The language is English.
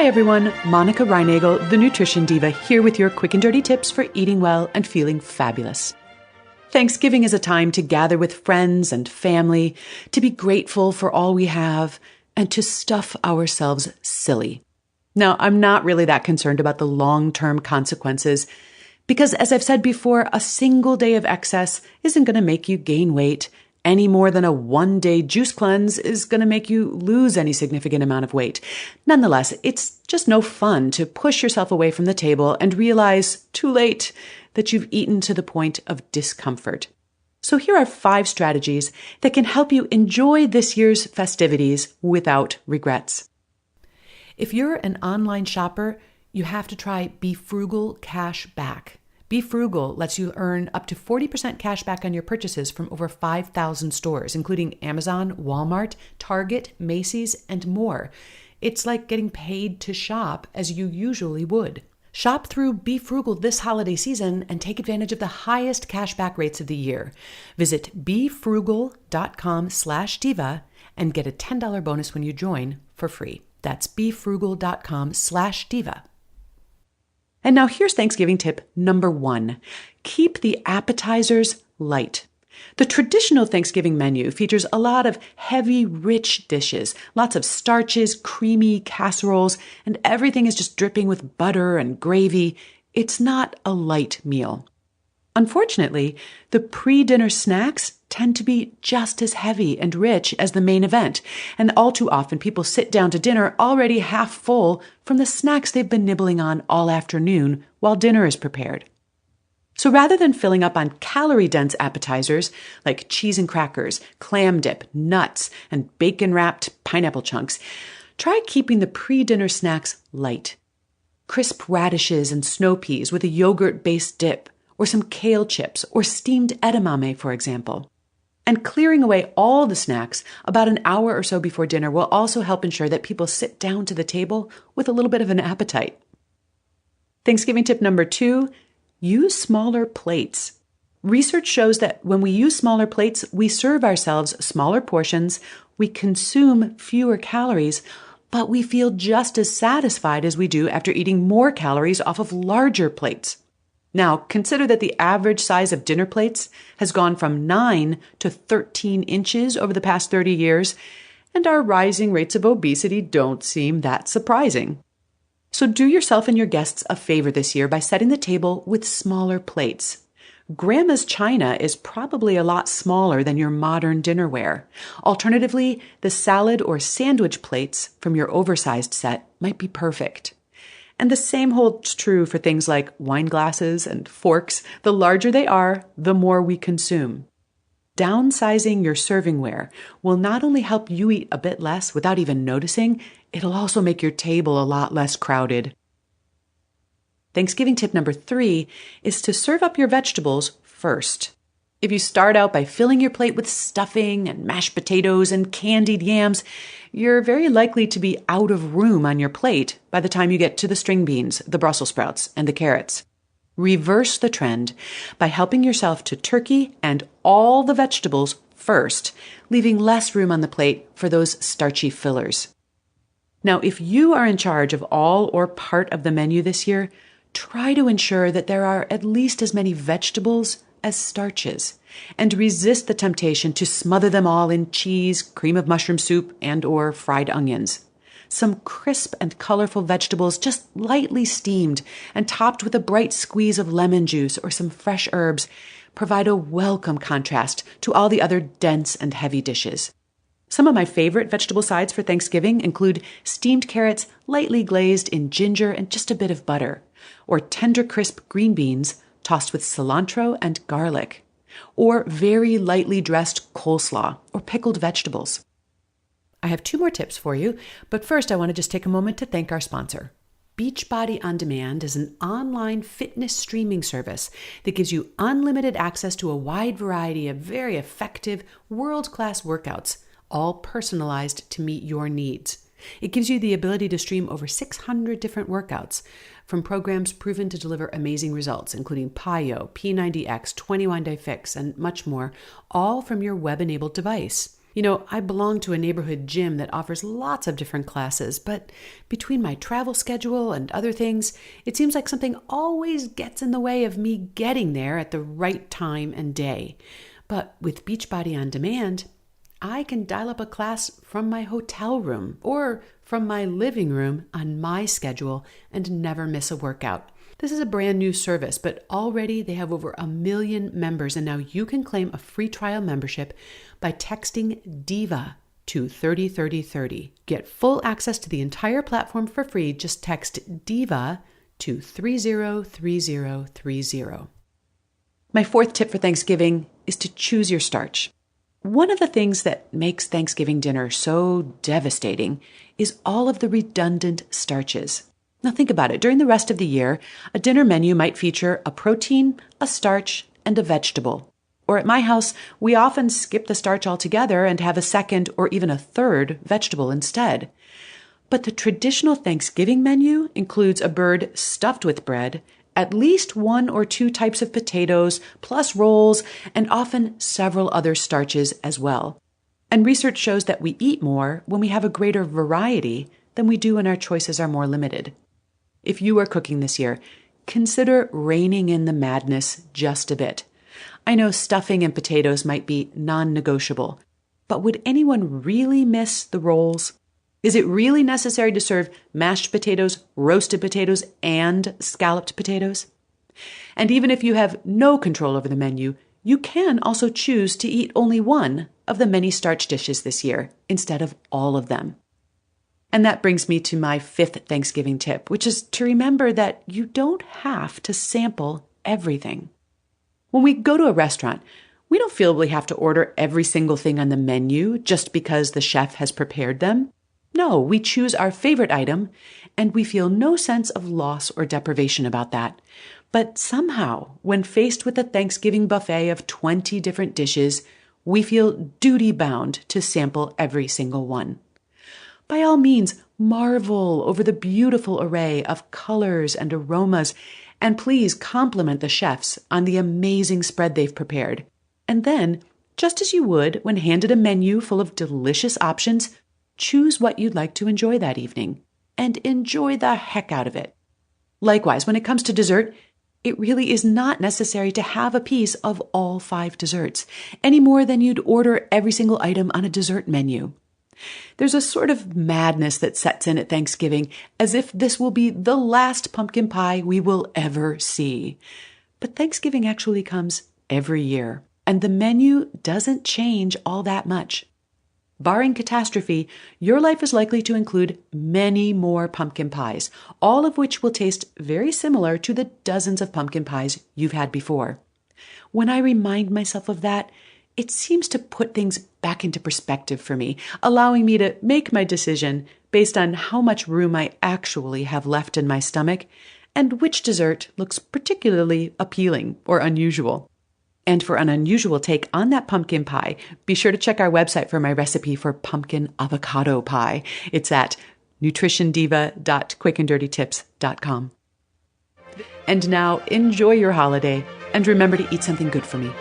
Hi everyone, Monica Reinagel, the Nutrition Diva, here with your quick and dirty tips for eating well and feeling fabulous. Thanksgiving is a time to gather with friends and family, to be grateful for all we have, and to stuff ourselves silly. Now, I'm not really that concerned about the long-term consequences because, as I've said before, a single day of excess isn't going to make you gain weight any more than a one-day juice cleanse is going to make you lose any significant amount of weight. Nonetheless, it's just no fun to push yourself away from the table and realize, too late, that you've eaten to the point of discomfort. So here are 5 strategies that can help you enjoy this year's festivities without regrets. If you're an online shopper, you have to try Be Frugal Cash Back. Be Frugal lets you earn up to 40% cash back on your purchases from over 5,000 stores, including Amazon, Walmart, Target, Macy's, and more. It's like getting paid to shop as you usually would. Shop through Be Frugal this holiday season and take advantage of the highest cashback rates of the year. Visit befrugal.com/diva and get a $10 bonus when you join for free. That's befrugal.com/diva. And now here's Thanksgiving tip number 1. Keep the appetizers light. The traditional Thanksgiving menu features a lot of heavy, rich dishes, lots of starches, creamy casseroles, and everything is just dripping with butter and gravy. It's not a light meal. Unfortunately, the pre-dinner snacks tend to be just as heavy and rich as the main event, and all too often people sit down to dinner already half full from the snacks they've been nibbling on all afternoon while dinner is prepared. So rather than filling up on calorie-dense appetizers like cheese and crackers, clam dip, nuts, and bacon-wrapped pineapple chunks, try keeping the pre-dinner snacks light. Crisp radishes and snow peas with a yogurt-based dip, or some kale chips, or steamed edamame, for example. And clearing away all the snacks about an hour or so before dinner will also help ensure that people sit down to the table with a little bit of an appetite. Thanksgiving tip number 2, use smaller plates. Research shows that when we use smaller plates, we serve ourselves smaller portions, we consume fewer calories, but we feel just as satisfied as we do after eating more calories off of larger plates. Now, consider that the average size of dinner plates has gone from 9 to 13 inches over the past 30 years, and our rising rates of obesity don't seem that surprising. So do yourself and your guests a favor this year by setting the table with smaller plates. Grandma's china is probably a lot smaller than your modern dinnerware. Alternatively, the salad or sandwich plates from your oversized set might be perfect. And the same holds true for things like wine glasses and forks. The larger they are, the more we consume. Downsizing your servingware will not only help you eat a bit less without even noticing, it'll also make your table a lot less crowded. Thanksgiving tip number 3 is to serve up your vegetables first. If you start out by filling your plate with stuffing and mashed potatoes and candied yams, you're very likely to be out of room on your plate by the time you get to the string beans, the Brussels sprouts, and the carrots. Reverse the trend by helping yourself to turkey and all the vegetables first, leaving less room on the plate for those starchy fillers. Now, if you are in charge of all or part of the menu this year, try to ensure that there are at least as many vegetables as starches, and resist the temptation to smother them all in cheese, cream of mushroom soup, and or fried onions. Some crisp and colorful vegetables just lightly steamed and topped with a bright squeeze of lemon juice or some fresh herbs provide a welcome contrast to all the other dense and heavy dishes. Some of my favorite vegetable sides for Thanksgiving include steamed carrots lightly glazed in ginger and just a bit of butter, or tender crisp green beans tossed with cilantro and garlic, or very lightly dressed coleslaw or pickled vegetables. I have 2 more tips for you, but first I want to just take a moment to thank our sponsor. Beachbody On Demand is an online fitness streaming service that gives you unlimited access to a wide variety of very effective, world-class workouts, all personalized to meet your needs. It gives you the ability to stream over 600 different workouts from programs proven to deliver amazing results, including PiYo, P90X, 21 Day Fix, and much more, all from your web-enabled device. I belong to a neighborhood gym that offers lots of different classes, but between my travel schedule and other things, it seems like something always gets in the way of me getting there at the right time and day. But with Beachbody On Demand, I can dial up a class from my hotel room or from my living room on my schedule and never miss a workout. This is a brand new service, but already they have over 1 million members, and now you can claim a free trial membership by texting Diva to 303030. Get full access to the entire platform for free. Just text Diva to 303030. My fourth tip for Thanksgiving is to choose your starch. One of the things that makes Thanksgiving dinner so devastating is all of the redundant starches. Now think about it. During the rest of the year, a dinner menu might feature a protein, a starch, and a vegetable. Or at my house, we often skip the starch altogether and have a second or even a third vegetable instead. But the traditional Thanksgiving menu includes a bird stuffed with bread, at least 1 or 2 types of potatoes, plus rolls, and often several other starches as well. And research shows that we eat more when we have a greater variety than we do when our choices are more limited. If you are cooking this year, consider reining in the madness just a bit. I know stuffing and potatoes might be non-negotiable, but would anyone really miss the rolls? Is it really necessary to serve mashed potatoes, roasted potatoes, and scalloped potatoes? And even if you have no control over the menu, you can also choose to eat only one of the many starch dishes this year instead of all of them. And that brings me to my fifth Thanksgiving tip, which is to remember that you don't have to sample everything. When we go to a restaurant, we don't feel we have to order every single thing on the menu just because the chef has prepared them. No, we choose our favorite item, and we feel no sense of loss or deprivation about that. But somehow, when faced with a Thanksgiving buffet of 20 different dishes, we feel duty-bound to sample every single one. By all means, marvel over the beautiful array of colors and aromas, and please compliment the chefs on the amazing spread they've prepared. And then, just as you would when handed a menu full of delicious options, choose what you'd like to enjoy that evening, and enjoy the heck out of it. Likewise, when it comes to dessert, it really is not necessary to have a piece of all 5 desserts, any more than you'd order every single item on a dessert menu. There's a sort of madness that sets in at Thanksgiving, as if this will be the last pumpkin pie we will ever see. But Thanksgiving actually comes every year, and the menu doesn't change all that much. Barring catastrophe, your life is likely to include many more pumpkin pies, all of which will taste very similar to the dozens of pumpkin pies you've had before. When I remind myself of that, it seems to put things back into perspective for me, allowing me to make my decision based on how much room I actually have left in my stomach and which dessert looks particularly appealing or unusual. And for an unusual take on that pumpkin pie, be sure to check our website for my recipe for pumpkin avocado pie. It's at nutritiondiva.quickanddirtytips.com. And now enjoy your holiday and remember to eat something good for me.